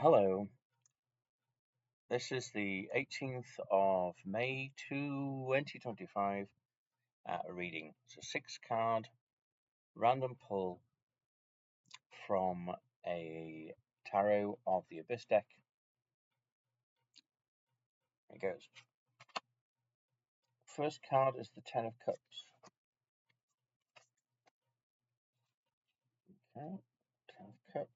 Hello, this is the 18th of May 2025 reading. It's a 6 card random pull from a Tarot of the Abyss deck. It goes. First card is the Ten of Cups. Okay, Ten of Cups.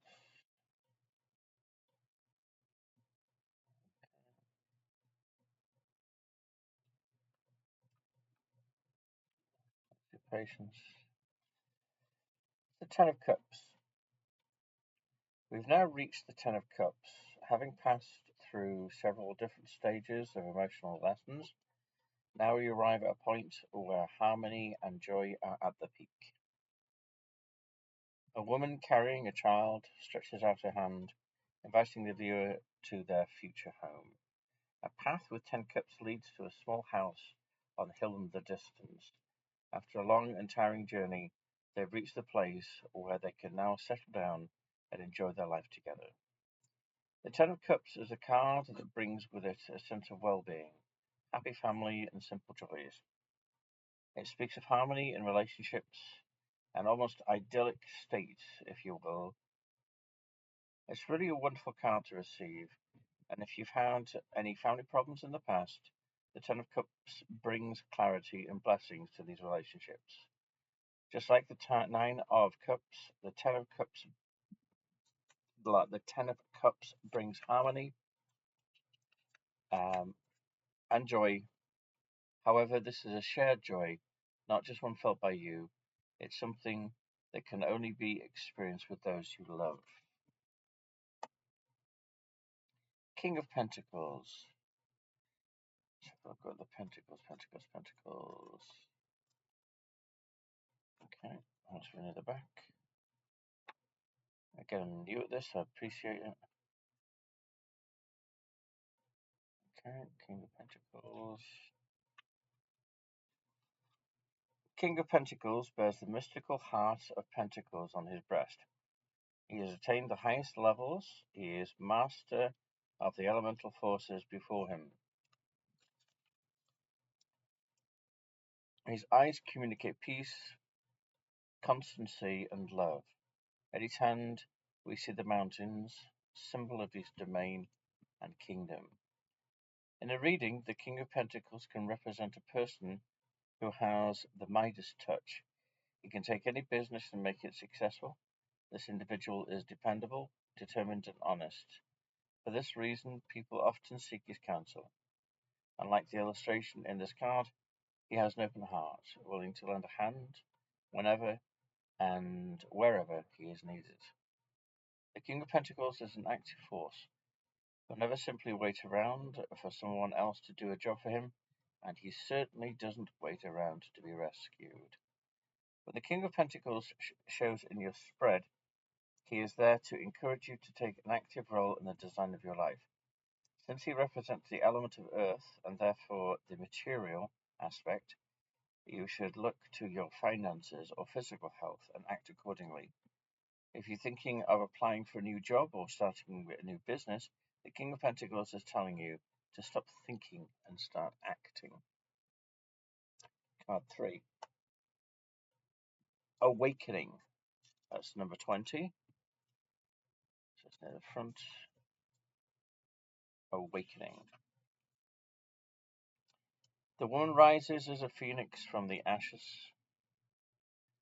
Your patience. The Ten of Cups. We've now reached the Ten of Cups, having passed through several different stages of emotional lessons. Now we arrive at a point where harmony and joy are at the peak. A woman carrying a child stretches out her hand, inviting the viewer to their future home. A path with 10 cups leads to a small house on the hill in the distance. After a long and tiring journey, they've reached the place where they can now settle down and enjoy their life together. The Ten of Cups is a card that brings with it a sense of well-being, happy family, and simple joys. It speaks of harmony in relationships, an almost idyllic state, if you will. It's really a wonderful card to receive, and if you've had any family problems in the past, the Ten of Cups brings clarity and blessings to these relationships. Just like the Nine of Cups, the Ten of Cups brings harmony and joy. However, this is a shared joy, not just one felt by you. It's something that can only be experienced with those you love. King of Pentacles. I've got the Pentacles. Okay, once we're near the back. Again, I'm new at this, so I appreciate it. Okay, King of Pentacles. King of Pentacles bears the mystical heart of Pentacles on his breast. He has attained the highest levels. He is master of the elemental forces before him. His eyes communicate peace, constancy, and love. At his hand, we see the mountains, symbol of his domain and kingdom. In a reading, the King of Pentacles can represent a person who has the Midas touch. He can take any business and make it successful. This individual is dependable, determined, and honest. For this reason, people often seek his counsel. Unlike the illustration in this card, he has an open heart, willing to lend a hand whenever and wherever he is needed. The King of Pentacles is an active force. He'll never simply wait around for someone else to do a job for him, and he certainly doesn't wait around to be rescued. When the King of Pentacles shows in your spread, he is there to encourage you to take an active role in the design of your life. Since he represents the element of earth, and therefore the material aspect, you should look to your finances or physical health and act accordingly. If you're thinking of applying for a new job or starting a new business, the King of Pentacles is telling you to stop thinking and start acting. Card 3. Awakening. That's number 20. Just near the front. Awakening. The woman rises as a phoenix from the ashes,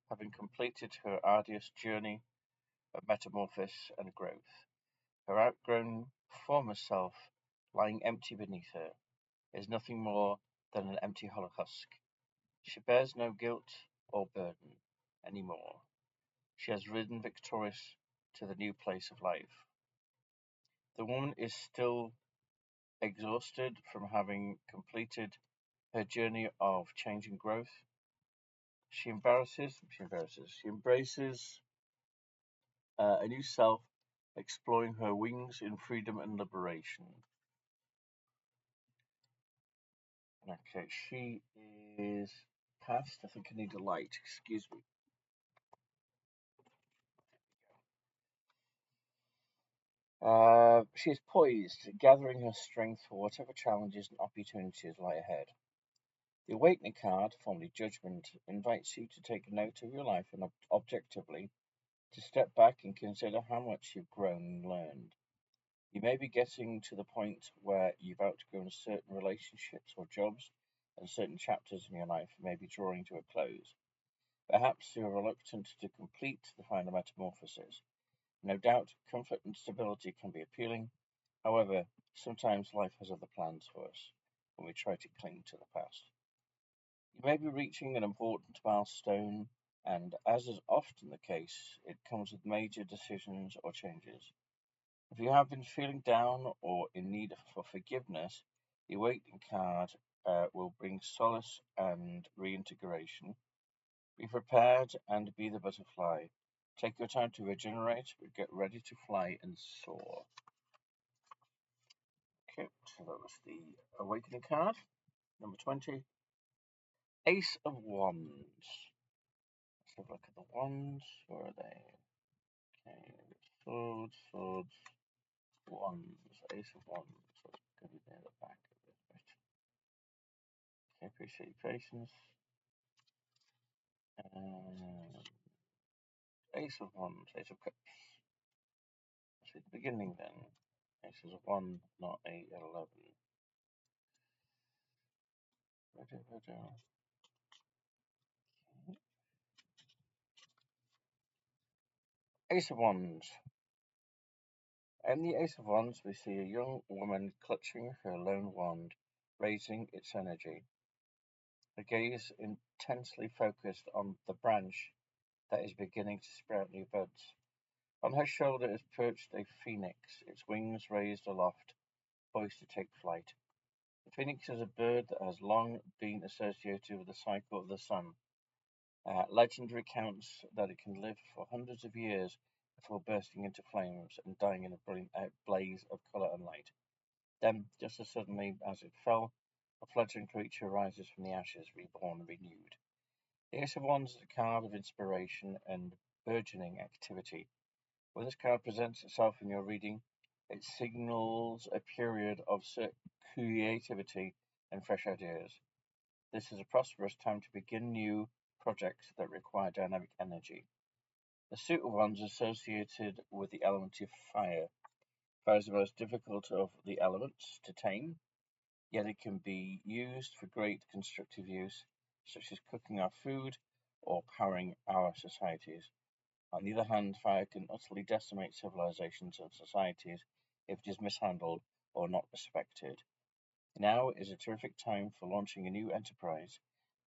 having completed her arduous journey of metamorphosis and growth. Her outgrown former self, lying empty beneath her, is nothing more than an empty hollow husk. She bears no guilt or burden any more. She has ridden victorious to the new place of life. The woman is still exhausted from having completed her journey of change and growth. She embraces a new self, exploring her wings in freedom and liberation. Okay, she is past. I think I need a light. Excuse me. She is poised, gathering her strength for whatever challenges and opportunities lie ahead. The Awakening card, formerly Judgment, invites you to take note of your life and objectively to step back and consider how much you've grown and learned. You may be getting to the point where you've outgrown certain relationships or jobs, and certain chapters in your life may be drawing to a close. Perhaps you're reluctant to complete the final metamorphosis. No doubt, comfort and stability can be appealing. However, sometimes life has other plans for us when we try to cling to the past. You may be reaching an important milestone, and as is often the case, it comes with major decisions or changes. If you have been feeling down or in need for forgiveness, the Awakening card will bring solace and reintegration. Be prepared and be the butterfly. Take your time to regenerate, but get ready to fly and soar. Okay, so that was the Awakening card. Number 20, Ace of Wands. Let's have a look at the wands. Where are they? Okay, swords, swords, wands. Ace of Wands. That's going to be near the back of this bit. Okay, appreciate your patience. Ace of Wands, Ace of Cups. Let's see the beginning then. Aces of 1, not 8, 11. Ace of Wands. In the Ace of Wands, we see a young woman clutching her lone wand, raising its energy. Her gaze intensely focused on the branch that is beginning to sprout new buds. On her shoulder is perched a phoenix, its wings raised aloft, poised to take flight. The phoenix is a bird that has long been associated with the cycle of the sun. Legend recounts that it can live for hundreds of years before bursting into flames and dying in a brilliant blaze of colour and light. Then, just as suddenly as it fell, a fledgling creature rises from the ashes, reborn and renewed. The Ace of Wands is a card of inspiration and burgeoning activity. When this card presents itself in your reading, it signals a period of creativity and fresh ideas. This is a prosperous time to begin new projects that require dynamic energy. The suit of wands is associated with the element of fire. Fire is the most difficult of the elements to tame, yet it can be used for great constructive use, such as cooking our food or powering our societies. On the other hand, fire can utterly decimate civilizations and societies if it is mishandled or not respected. Now is a terrific time for launching a new enterprise.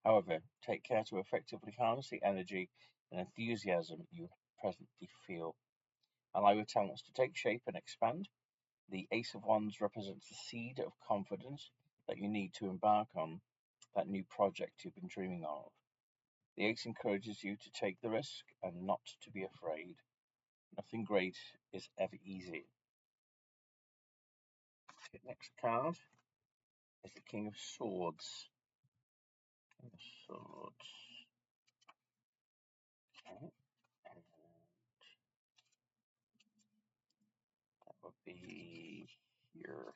However, take care to effectively harness the energy and enthusiasm you presently feel. Allow your talents to take shape and expand. The Ace of Wands represents the seed of confidence that you need to embark on that new project you've been dreaming of. The Ace encourages you to take the risk and not to be afraid. Nothing great is ever easy. The next card is the King of Swords. King of Swords. Okay. And that would be here.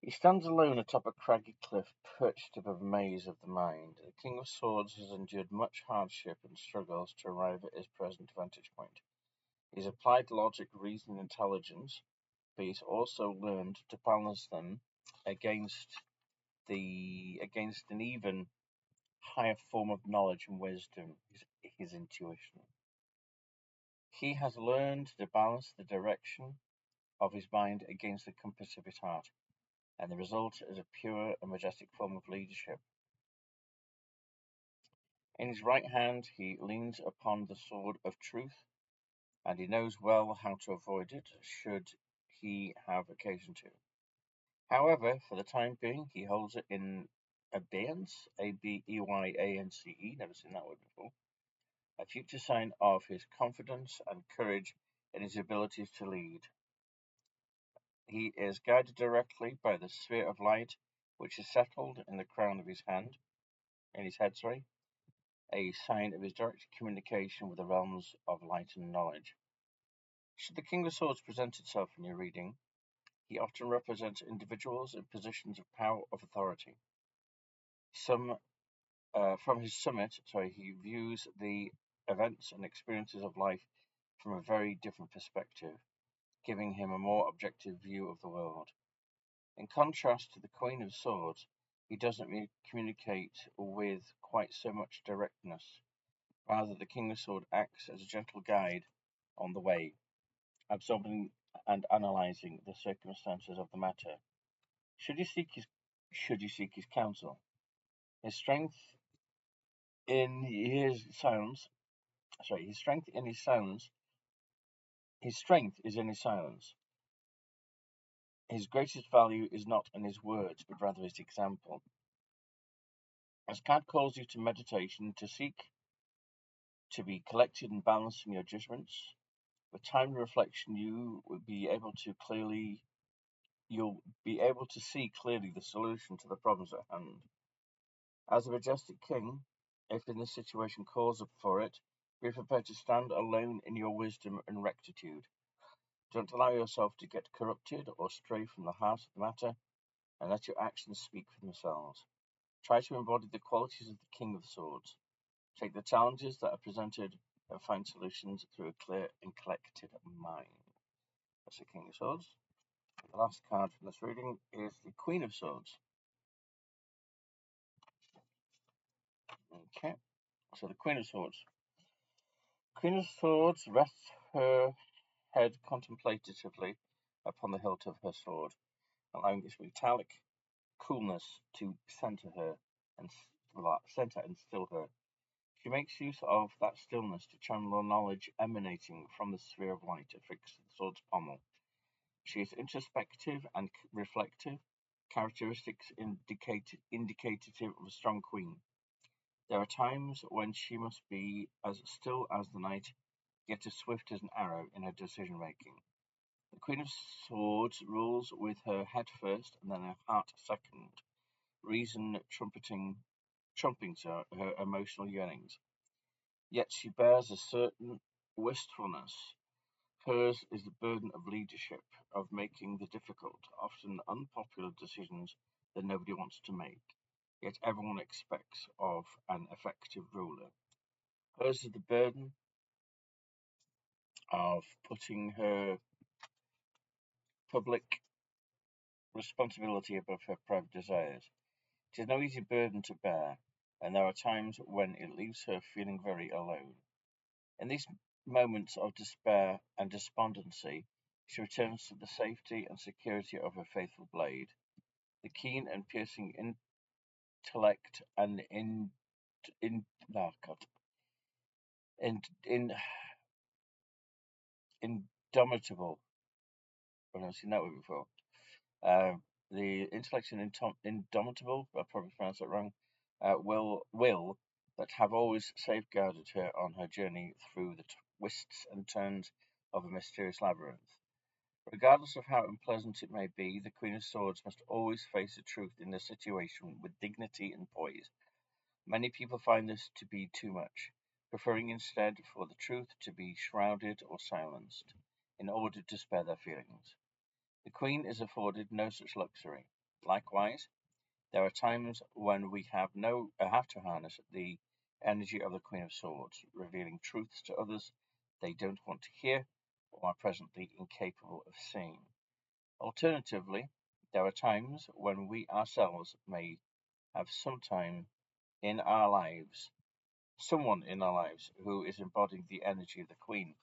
He stands alone atop a craggy cliff perched above a maze of the mind. The King of Swords has endured much hardship and struggles to arrive at his present vantage point. He's applied logic, reason, and intelligence, but he's also learned to balance them against an even higher form of knowledge and wisdom, his intuition. He has learned to balance the direction of his mind against the compass of his heart, and the result is a pure and majestic form of leadership. In his right hand he leans upon the sword of truth, and he knows well how to avoid it should he have occasion to. However, for the time being, he holds it in abeyance, Abeyaance, never seen that word before, a future sign of his confidence and courage in his abilities to lead. He is guided directly by the sphere of light, which is settled in the crown of his hand, in his head, a sign of his direct communication with the realms of light and knowledge. Should the King of Swords present itself in your reading, he often represents individuals in positions of power or authority. From his summit, he views the events and experiences of life from a very different perspective, giving him a more objective view of the world. In contrast to the Queen of Swords, he doesn't communicate with quite so much directness. Rather, the King of Swords acts as a gentle guide on the way, absorbing and analyzing the circumstances of the matter. Should you seek his counsel? His strength in his silence. His strength in his silence. His strength is in his silence. His greatest value is not in his words, but rather his example. As Cad calls you to meditation, to seek to be collected and balanced in your judgments, with time and reflection, you'll be able to see clearly the solution to the problems at hand. As a majestic king, if in this situation calls up for it, be prepared to stand alone in your wisdom and rectitude. Don't allow yourself to get corrupted or stray from the heart of the matter, and let your actions speak for themselves. Try to embody the qualities of the King of Swords. Take the challenges that are presented and find solutions through a clear and collected mind. That's the King of Swords. The last card from this reading is the Queen of Swords. Okay, so the Queen of Swords. Queen of Swords rests her head contemplatively upon the hilt of her sword, allowing its metallic coolness to center and still her. She makes use of that stillness to channel knowledge emanating from the sphere of light affixed to the sword's pommel. She is introspective and reflective, characteristics indicative of a strong queen. There are times when she must be as still as the night, yet as swift as an arrow in her decision making. The Queen of Swords rules with her head first and then her heart second, reason trumping her emotional yearnings. Yet she bears a certain wistfulness. Hers is the burden of leadership, of making the difficult, often unpopular decisions that nobody wants to make, yet everyone expects of an effective ruler. Hers is the burden of putting her public responsibility above her private desires. It is no easy burden to bear, and there are times when it leaves her feeling very alone. In these moments of despair and despondency, she returns to the safety and security of her faithful blade. The keen and piercing intellect and oh God, in indomitable. I've never seen that word before. The intellect and indomitable. I probably pronounced that wrong. Will that have always safeguarded her on her journey through the twists and turns of a mysterious labyrinth. Regardless of how unpleasant it may be, the Queen of Swords must always face the truth in the situation with dignity and poise. Many people find this to be too much, preferring instead for the truth to be shrouded or silenced, in order to spare their feelings. The Queen is afforded no such luxury. Likewise, there are times when we have to harness the energy of the Queen of Swords, revealing truths to others they don't want to hear or are presently incapable of seeing. Alternatively, there are times when we ourselves may have someone in our lives who is embodying the energy of the Queen,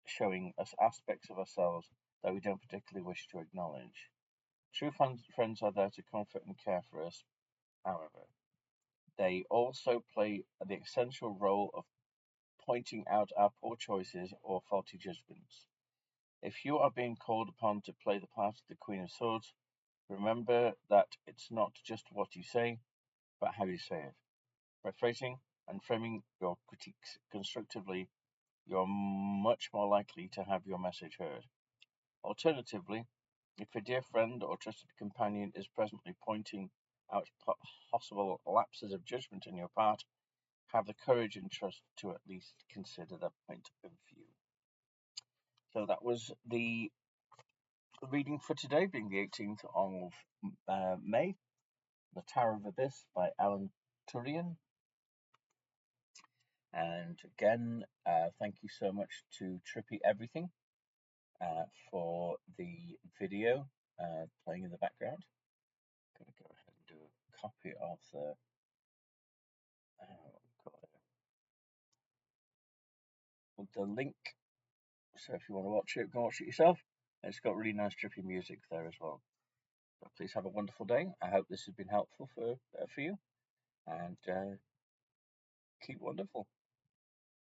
showing us aspects of ourselves that we don't particularly wish to acknowledge. True friends are there to comfort and care for us, however. They also play the essential role of pointing out our poor choices or faulty judgments. If you are being called upon to play the part of the Queen of Swords, remember that it's not just what you say, but how you say it. By phrasing and framing your critiques constructively, you're much more likely to have your message heard. Alternatively, if a dear friend or trusted companion is presently pointing out possible lapses of judgment on your part, have the courage and trust to at least consider their point of view. So that was the reading for today, being the 18th of May, The Tower of Abyss by Alan Tourian. And again, thank you so much to Trippy Everything for the video playing in the background. I'm going to go ahead and do a copy of the link. So if you want to watch it, go watch it yourself. It's got really nice trippy music there as well. So please have a wonderful day. I hope this has been helpful for you, and keep wonderful.